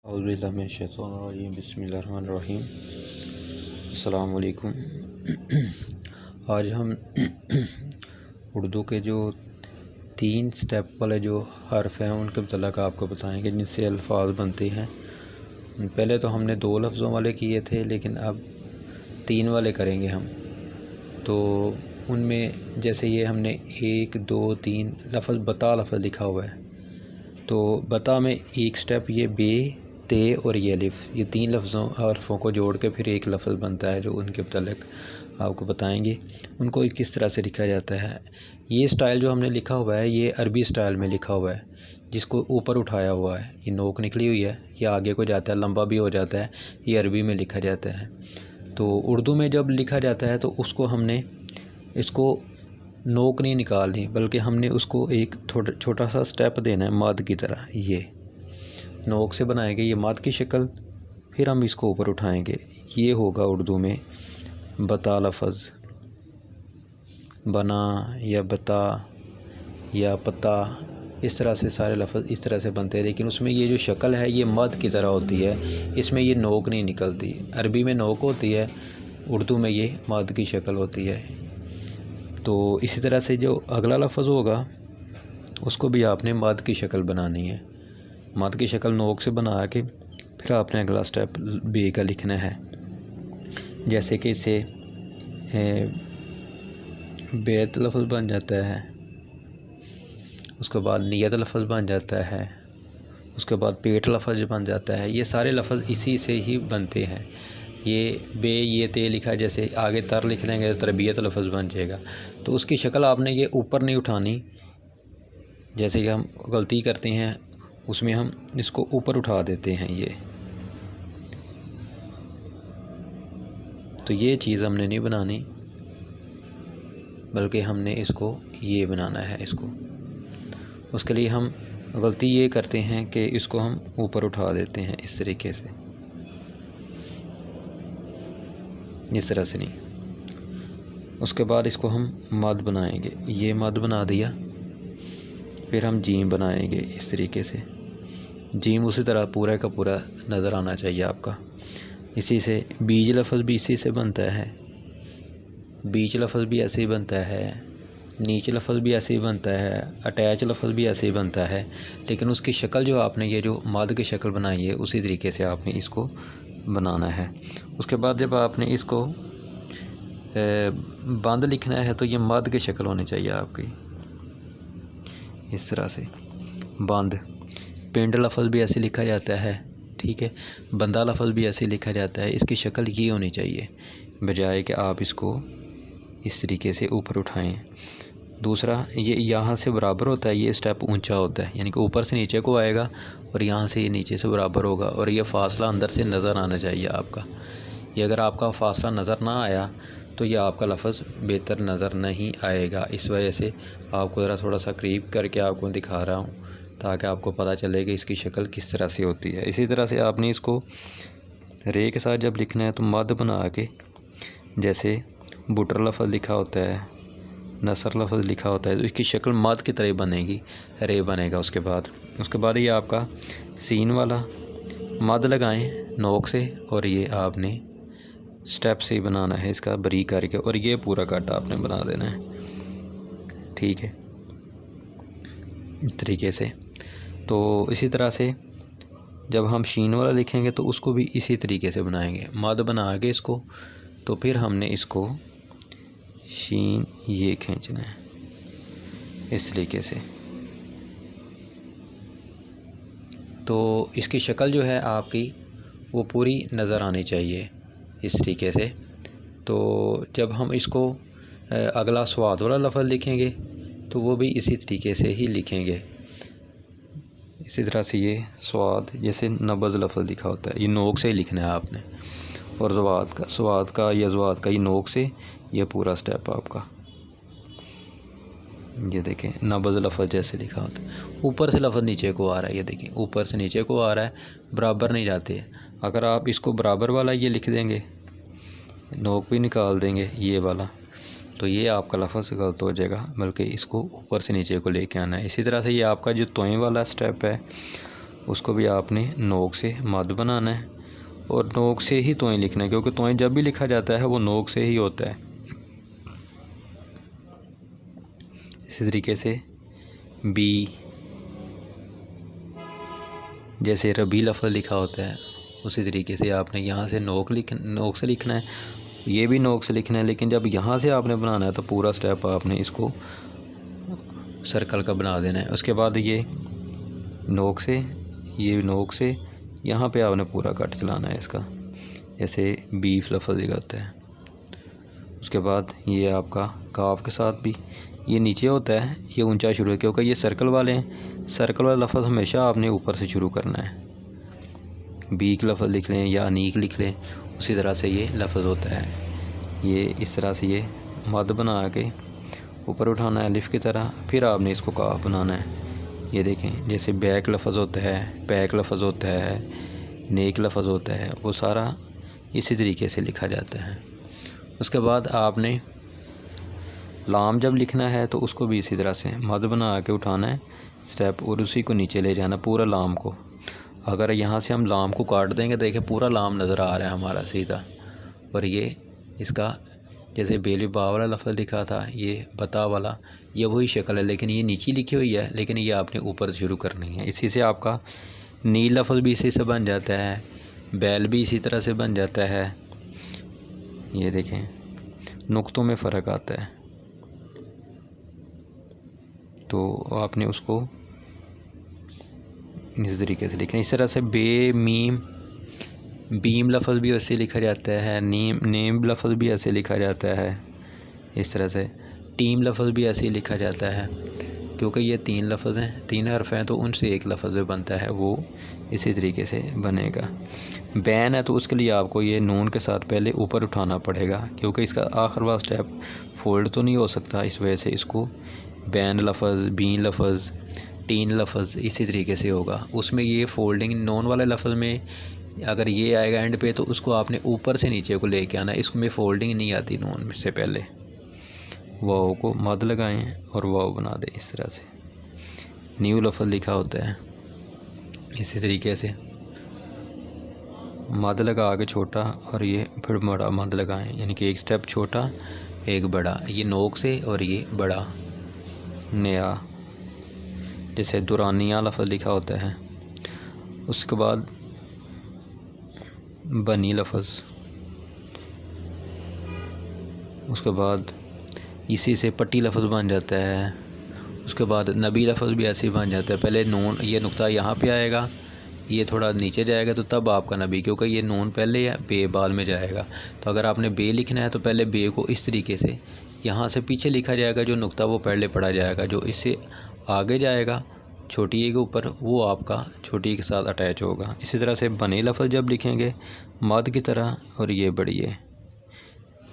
औज़ुबिल्लाहि बिस्मिल्लाहिर्रहमानिर्रहीम। अस्सलामु अलैकुम। आज हम उर्दू के जो 3 स्टेप वाले जो हर्फ हैं उनके मतलब आपको बताएंगे जिनसे अल्फाज बनते हैं। पहले तो हमने 2 लफ्ज़ों वाले किए थे, लेकिन अब 3 वाले करेंगे हम। तो उनमें जैसे ये हमने 1 2 3 लफ्ज़ बता लफ्ज़ लिखा हुआ है, तो बता में एक स्टेप ये बे ते और ये अलिफ, ये 3 लफ्ज़ों हरफ़ों को जोड़ के फिर एक लफ्ज़ बनता है, जो उनके मतलब आपको बताएंगे उनको किस तरह से लिखा जाता है। ये स्टाइल जो हमने लिखा हुआ है ये अरबी स्टाइल में लिखा हुआ है, जिसको ऊपर उठाया हुआ है, ये नोक निकली हुई है, ये आगे को जाता है, लंबा भी हो जाता है, ये अरबी में लिखा जाता है। तो उर्दू में जब लिखा जाता है तो उसको हमने इसको नोक नहीं निकालनी, बल्कि हमने उसको एक छोटा सा स्टेप देना है मद की तरह। ये नोक से बनाएंगे ये मद की शक्ल, फिर हम इसको ऊपर उठाएंगे। ये होगा उर्दू में बता लफ्ज़, बना या बता या पता, इस तरह से सारे लफ्ज़ इस तरह से बनते हैं। लेकिन उसमें ये जो शक्ल है ये मद की तरह होती है, इसमें ये नोक नहीं निकलती। अरबी में नोक होती है, उर्दू में ये मद की शक्ल होती है। तो इसी तरह से जो अगला लफ्ज़ होगा उसको भी आपने मद की शक्ल बनानी है। मद की शक्ल नोक से बना के फिर आपने अगला स्टेप बे का लिखना है। जैसे कि इसे बेत लफ्ज़ बन जाता है, उसके बाद नियत लफ्ज़ बन जाता है, उसके बाद पेट लफ्ज़ बन जाता है। ये सारे लफ्ज़ इसी से ही बनते हैं। ये बे ये ते लिखा, जैसे आगे तर लिख लेंगे तो तरबियत लफ्ज़ बन जाएगा। तो उसकी शक्ल आपने ये ऊपर नहीं उठानी, जैसे कि हम गलती करते हैं उसमें हम इसको ऊपर उठा देते हैं। ये तो ये चीज़ हमने नहीं बनानी, बल्कि हमने इसको ये बनाना है। इसको उसके लिए हम गलती ये करते हैं कि इसको हम ऊपर उठा देते हैं इस तरीके से, इस तरह से नहीं। उसके बाद इसको हम मद बनाएंगे, ये मद बना दिया, फिर हम जीम बनाएंगे इस तरीके से। जीम उसी तरह पूरा का पूरा नज़र आना चाहिए आपका। इसी से बीज लफ्ज़ भी इसी से बनता है, बीच लफ्ज़ भी ऐसे ही बनता है, नीच लफ्ज़ भी ऐसे ही बनता है, अटैच लफ्ज़ भी ऐसे ही बनता है। लेकिन उसकी शक्ल जो आपने ये जो मद की शक्ल बनाई है उसी तरीके से आपने इसको बनाना है। उसके बाद जब आपने इसको बंद लिखना है तो ये मद की शक्ल होनी चाहिए आपकी, इस तरह से बंद। पिंड लफ्ज़ भी ऐसे लिखा जाता है, ठीक है। बंदा लफ्ज़ भी ऐसे लिखा जाता है। इसकी शक्ल ये होनी चाहिए, बजाय कि आप इसको इस तरीके से ऊपर उठाएं। दूसरा, ये यहाँ से बराबर होता है, ये स्टेप ऊंचा होता है, यानी कि ऊपर से नीचे को आएगा और यहाँ से ये नीचे से बराबर होगा, और ये फ़ासला अंदर से नज़र आना चाहिए आपका। ये अगर आपका फ़ासला नज़र ना आया तो ये आपका लफ्ज़ बेहतर नज़र नहीं आएगा। इस वजह से आपको ज़रा थोड़ा सा करीब करके आपको दिखा रहा हूँ, ताकि आपको पता चले कि इसकी शक्ल किस तरह से होती है। इसी तरह से आपने इसको रे के साथ जब लिखना है तो मद बना के, जैसे बुटर लफ्ज़ लिखा होता है, नसर लफ्ज़ लिखा होता है, तो इसकी शक्ल मद की तरह बनेगी, रे बनेगा। उसके बाद ये आपका सीन वाला मद लगाएं नोक से, और ये आपने स्टेप से ही बनाना है इसका बरीक करके, और ये पूरा कट आपने बना देना है, ठीक है, इस तरीके से। तो इसी तरह से जब हम शीन वाला लिखेंगे तो उसको भी इसी तरीके से बनाएंगे, मद बना के इसको, तो फिर हमने इसको शीन ये खींचना है इस तरीके से। तो इसकी शक्ल जो है आपकी वो पूरी नज़र आनी चाहिए इस तरीके से। तो जब हम इसको अगला स्वाद वाला लफ्ज़ लिखेंगे तो वो भी इसी तरीके से ही लिखेंगे। इसी तरह से ये स्वाद, जैसे नब्ज़ लफ्ज़ लिखा होता है, ये नोक से ही लिखना है आपने, और स्वाद का या ज़वाद का ये नोक से, ये पूरा स्टेप आपका। ये देखें नब्ज़ लफ्ज़ जैसे लिखा होता है, ऊपर से लफ्ज़ नीचे को आ रहा है, ये देखें ऊपर से नीचे को आ रहा है, बराबर नहीं जाते। अगर आप इसको बराबर वाला ये लिख देंगे, नोक भी निकाल देंगे ये वाला, तो ये आपका लफ्ज़ गलत हो जाएगा, बल्कि इसको ऊपर से नीचे को लेके आना है। इसी तरह से ये आपका जो तोएं वाला स्टेप है उसको भी आपने नोक से मद बनाना है और नोक से ही तोएं लिखना है, क्योंकि तोएं जब भी लिखा जाता है वो नोक से ही होता है। इसी तरीके से बी, जैसे रबी लफ्ज़ लिखा होता है उसी तरीके से आपने यहाँ से नोक से लिखना है, ये भी नोक से लिखना है। लेकिन जब यहाँ से आपने बनाना है तो पूरा स्टेप आपने इसको सर्कल का बना देना है। उसके बाद ये नोक से यहाँ पे आपने पूरा कट चलाना है इसका, जैसे बीफ लफ्ज़ लिखा है। उसके बाद ये आपका काफ के साथ भी ये नीचे होता है, ये ऊंचा शुरू है, क्योंकि ये सर्कल वाले हैं। सर्कल वाला लफ्ज़ हमेशा आपने ऊपर से शुरू करना है। बीक लफ्ज़ लिख लें या अनीक लिख लें, उसी तरह से ये लफ्ज़ होता है। ये इस तरह से ये मद बना के ऊपर उठाना है अलिफ की तरह, फिर आपने इसको काफ बनाना है। ये देखें, जैसे बैक लफ्ज़ होता है, पैक लफ्ज़ होता है, नेक लफ्ज़ होता है, वो सारा इसी तरीके से लिखा जाता है। उसके बाद आपने लाम जब लिखना है तो उसको भी इसी तरह से मद बना के उठाना है स्टेप, और उसी को नीचे ले जाना पूरा लाम को। अगर यहाँ से हम लाम को काट देंगे, देखिए पूरा लाम नज़र आ रहा है हमारा सीधा। और ये इसका जैसे बेली बा वाला लफ्ज़ लिखा था, ये बता वाला, ये वही शक्ल है, लेकिन ये नीचे लिखी हुई है, लेकिन ये आपने ऊपर से शुरू करनी है। इसी से आपका नी लफ्ज़ भी इसी से बन जाता है, बैल भी इसी तरह से बन जाता है। ये देखें, नुक्तों में फ़र्क आता है, तो आपने उसको इस तरीके से लिखना है। इस तरह से बे मीम बीम लफ्ज़ भी ऐसे लिखा जाता है, नेम लफ्ज़ भी ऐसे लिखा जाता है। इस तरह से टीम लफ्ज़ भी ऐसे ही लिखा जाता है, क्योंकि ये 3 लफ्ज़ हैं, 3 हर्फ हैं, तो उनसे एक लफ्ज़ बनता है, वो इसी तरीके से बनेगा। बैन है तो उसके लिए आपको ये नून के साथ पहले ऊपर उठाना पड़ेगा, क्योंकि इसका आखिर वाला स्टेप फोल्ड तो नहीं हो सकता, इस वजह से इसको बैन लफ्ज़, बीन लफ्ज़, तीन लफ्ज़ इसी तरीके से होगा। उसमें ये फोल्डिंग नॉन वाले लफ्ज़ में अगर ये आएगा एंड पे, तो उसको आपने ऊपर से नीचे को लेके आना, इसमें फोल्डिंग नहीं आती नॉन से पहले। वाव को मद लगाएं और वाव बना दें। इस तरह से न्यू लफ्ज़ लिखा होता है, इसी तरीके से मद लगा के छोटा और ये फिर बड़ा मद लगाएं, यानी कि एक स्टेप छोटा एक बड़ा, ये नोक से और ये बड़ा नया। जैसे दुरानिया लफ्ज़ लिखा होता है, उसके बाद बनी लफ्ज़, उसके बाद इसी से पट्टी लफ्ज़ बन जाता है। उसके बाद नबी लफ्ज़ भी ऐसे ही बन जाता है। पहले नून, ये नुक्ता यहाँ पे आएगा, ये थोड़ा नीचे जाएगा, तो तब आपका नबी, क्योंकि ये नून पहले है, बे बाद में जाएगा। तो अगर आपने बे लिखना है तो पहले बे को इस तरीके से यहाँ से पीछे लिखा जाएगा, जो नुक्ता वो पहले पढ़ा जाएगा, जो इससे आगे जाएगा छोटी ए के ऊपर, वो आपका छोटी ए के साथ अटैच होगा। इसी तरह से बने लफ्ज़ जब लिखेंगे मद की तरह, और ये बड़ी है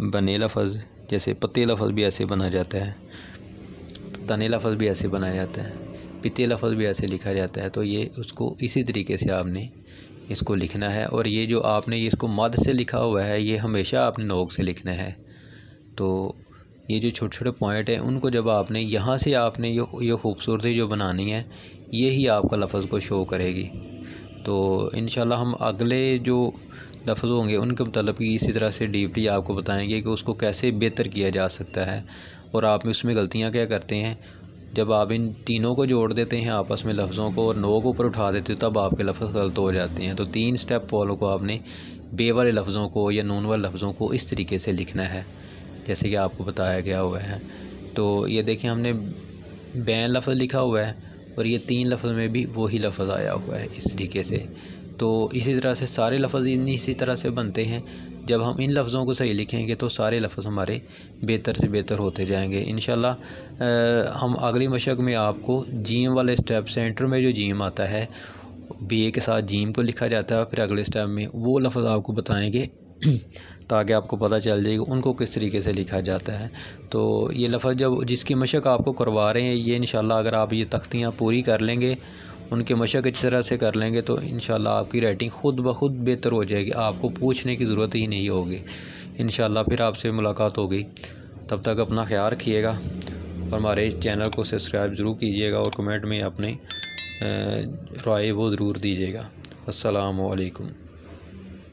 बने लफ्ज़, जैसे पत्ते लफ्ज़ भी ऐसे बना जाता है, तने लफ्ज़ भी ऐसे बनाया जाता है, पिते लफ्ज़ भी ऐसे लिखा जाता है। तो ये उसको इसी तरीके से आपने इसको लिखना है। और ये जो आपने ये इसको मद से लिखा हुआ है, ये हमेशा आपने नोक से लिखना है। तो ये जो छोटे छोटे पॉइंट हैं, उनको जब आपने यहाँ से आपने ये खूबसूरती जो बनानी है, ये ही आपका लफ्ज़ को शो करेगी। तो इंशाल्लाह हम अगले जो लफ्ज़ होंगे उनके मतलब की इसी तरह से डीपली आपको बताएंगे कि उसको कैसे बेहतर किया जा सकता है, और आप उसमें गलतियाँ क्या करते हैं। जब आप इन तीनों को जोड़ देते हैं आपस में लफ्ज़ों को, और नोक ऊपर उठा देते हो, तब आपके लफ्ज़ गलत हो जाते हैं। तो 3 स्टेप फॉलो को आपने बे वाले लफ्ज़ों को या नून वाले लफ्ज़ों को इस तरीके से लिखना है, जैसे कि आपको बताया गया हुआ है। तो ये देखें, हमने बैन लफ्ज़ लिखा हुआ है, और ये 3 लफ्ज़ में भी वही लफ्ज़ आया हुआ है इस तरीके से। तो इसी तरह से सारे लफ्ज़ इसी तरह से बनते हैं। जब हम इन लफ्ज़ों को सही लिखेंगे तो सारे लफ्ज़ हमारे बेहतर से बेहतर होते जाएंगे इंशाल्लाह। हम अगली मशक में आपको जीम वाले स्टेप, सेंटर में जो जीम आता है, बी के साथ जीम को लिखा जाता है, फिर अगले स्टेप में वो लफ्ज़ आपको बताएंगे ताकि आपको पता चल जाएगा उनको किस तरीके से लिखा जाता है। तो ये लफ्ज़ जब जिसकी मशक आपको करवा रहे हैं, ये इंशाल्लाह अगर आप ये तख्तियाँ पूरी कर लेंगे, उनके मशक इस तरह से कर लेंगे, तो इंशाल्लाह आपकी राइटिंग ख़ुद ब खुद बेहतर हो जाएगी, आपको पूछने की ज़रूरत ही नहीं होगी इंशाल्लाह। फिर आपसे मुलाकात होगी, तब तक अपना ख्याल रखिएगा और हमारे इस चैनल को सब्सक्राइब ज़रूर कीजिएगा, और कमेंट में अपने राय वो ज़रूर दीजिएगा। अस्सलामु अलैकुम।